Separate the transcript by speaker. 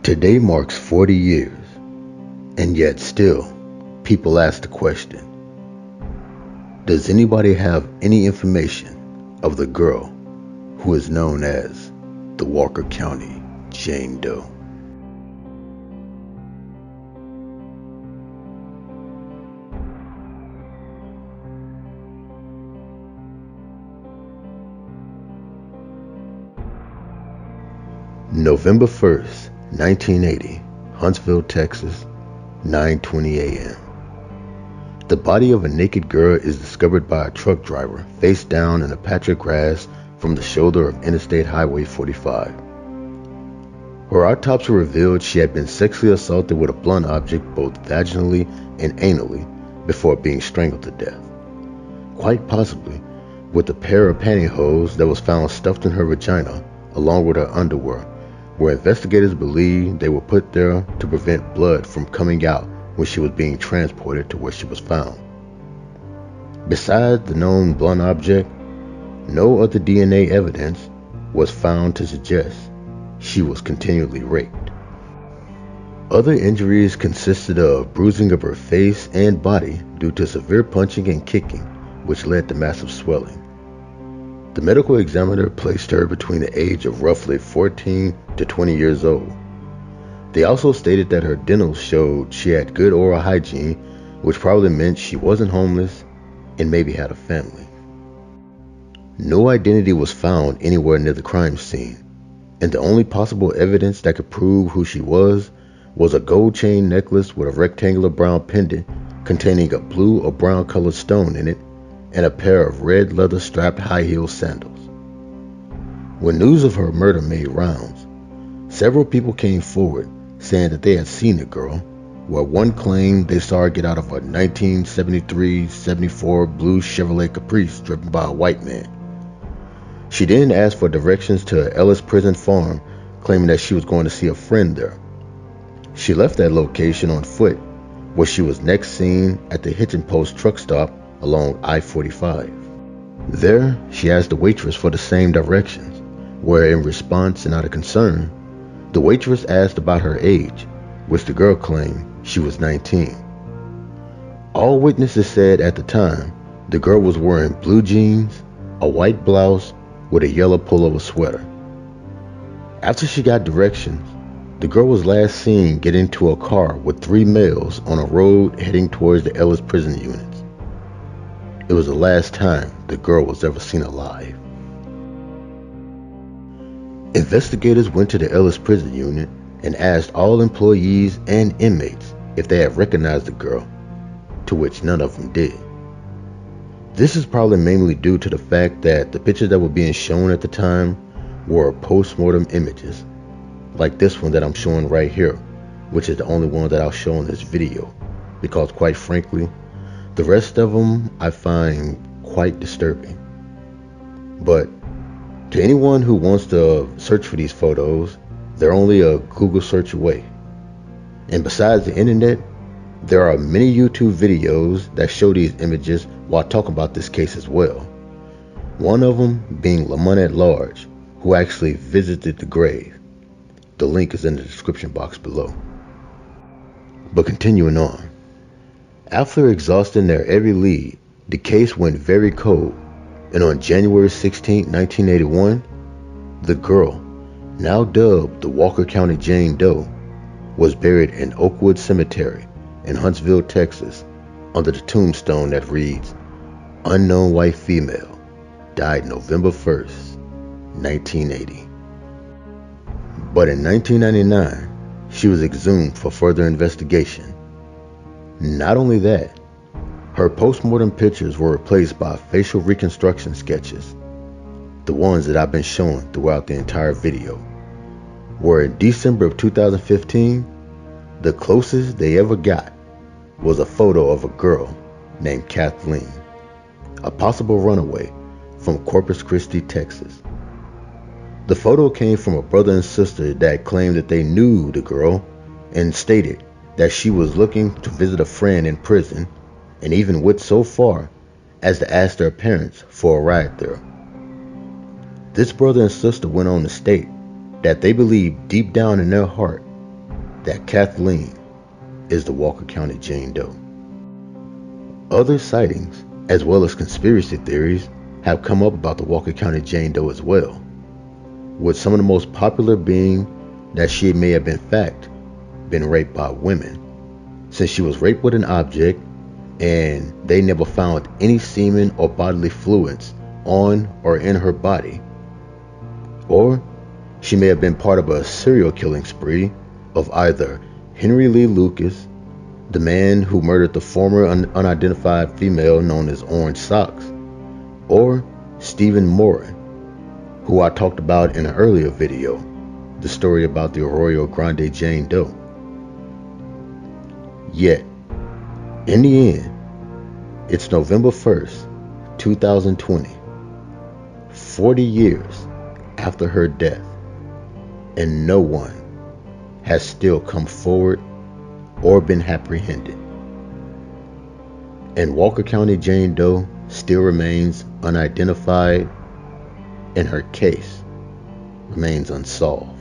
Speaker 1: Today marks 40 years, and yet still, people ask the question, does anybody have any information of the girl who is known as the Walker County Jane Doe? November 1st, 1980, Huntsville, Texas, 9:20 a.m. The body of a naked girl is discovered by a truck driver face down in a patch of grass from the shoulder of Interstate Highway 45. Her autopsy revealed she had been sexually assaulted with a blunt object both vaginally and anally before being strangled to death, quite possibly with a pair of pantyhose that was found stuffed in her vagina along with her underwear, where investigators believe they were put there to prevent blood from coming out when she was being transported to where she was found. Besides the known blunt object, no other DNA evidence was found to suggest she was continually raped. Other injuries consisted of bruising of her face and body due to severe punching and kicking, which led to massive swelling. The medical examiner placed her between the age of roughly 14 to 20 years old. They also stated that her dentals showed she had good oral hygiene, which probably meant she wasn't homeless and maybe had a family. No identity was found anywhere near the crime scene, and the only possible evidence that could prove who she was a gold chain necklace with a rectangular brown pendant containing a blue or brown colored stone in it and a pair of red leather strapped high-heel sandals. When news of her murder made rounds, several people came forward saying that they had seen the girl, where one claimed they saw her get out of a 1973-74 blue Chevrolet Caprice driven by a white man. She then asked for directions to Ellis Prison Farm, claiming that she was going to see a friend there. She left that location on foot, where she was next seen at the Hitching Post truck stop along I-45. There, she asked the waitress for the same directions, where in response and out of concern, the waitress asked about her age, which the girl claimed she was 19. All witnesses said at the time the girl was wearing blue jeans, a white blouse with a yellow pullover sweater. After she got directions, the girl was last seen get into a car with 3 males on a road heading towards the Ellis prison units. It was the last time the girl was ever seen alive. Investigators went to the Ellis prison unit and asked all employees and inmates if they had recognized the girl, to which none of them did. This is probably mainly due to the fact that the pictures that were being shown at the time were post-mortem images, like this one that I'm showing right here, which is the only one that I'll show in this video, because quite frankly, the rest of them I find quite disturbing. But to anyone who wants to search for these photos, they're only a Google search away. And besides the internet, there are many YouTube videos that show these images while talking about this case as well. One of them being Lamont at Large, who actually visited the grave. The link is in the description box below. But continuing on. After exhausting their every lead, the case went very cold, and on January 16, 1981, the girl, now dubbed the Walker County Jane Doe, was buried in Oakwood Cemetery in Huntsville, Texas, under the tombstone that reads, "Unknown white female, died November 1st, 1980. But in 1999, she was exhumed for further investigation. Not only that, her post-mortem pictures were replaced by facial reconstruction sketches, the ones that I've been showing throughout the entire video, where in December of 2015, the closest they ever got was a photo of a girl named Kathleen, a possible runaway from Corpus Christi, Texas. The photo came from a brother and sister that claimed that they knew the girl and stated that she was looking to visit a friend in prison, and even went so far as to ask their parents for a ride there. This brother and sister went on to state that they believed deep down in their heart that Kathleen is the Walker County Jane Doe. Other sightings, as well as conspiracy theories, have come up about the Walker County Jane Doe as well, with some of the most popular being that she may have in fact been raped by women, since she was raped with an object and they never found any semen or bodily fluids on or in her body. Or she may have been part of a serial killing spree of either Henry Lee Lucas, the man who murdered the former unidentified female known as Orange Socks, or Stephen Morin, who I talked about in an earlier video, the story about the Arroyo Grande Jane Doe. Yet, in the end, it's November 1st, 2020, 40 years after her death, and no one has still come forward or been apprehended. And Walker County Jane Doe still remains unidentified, and her case remains unsolved.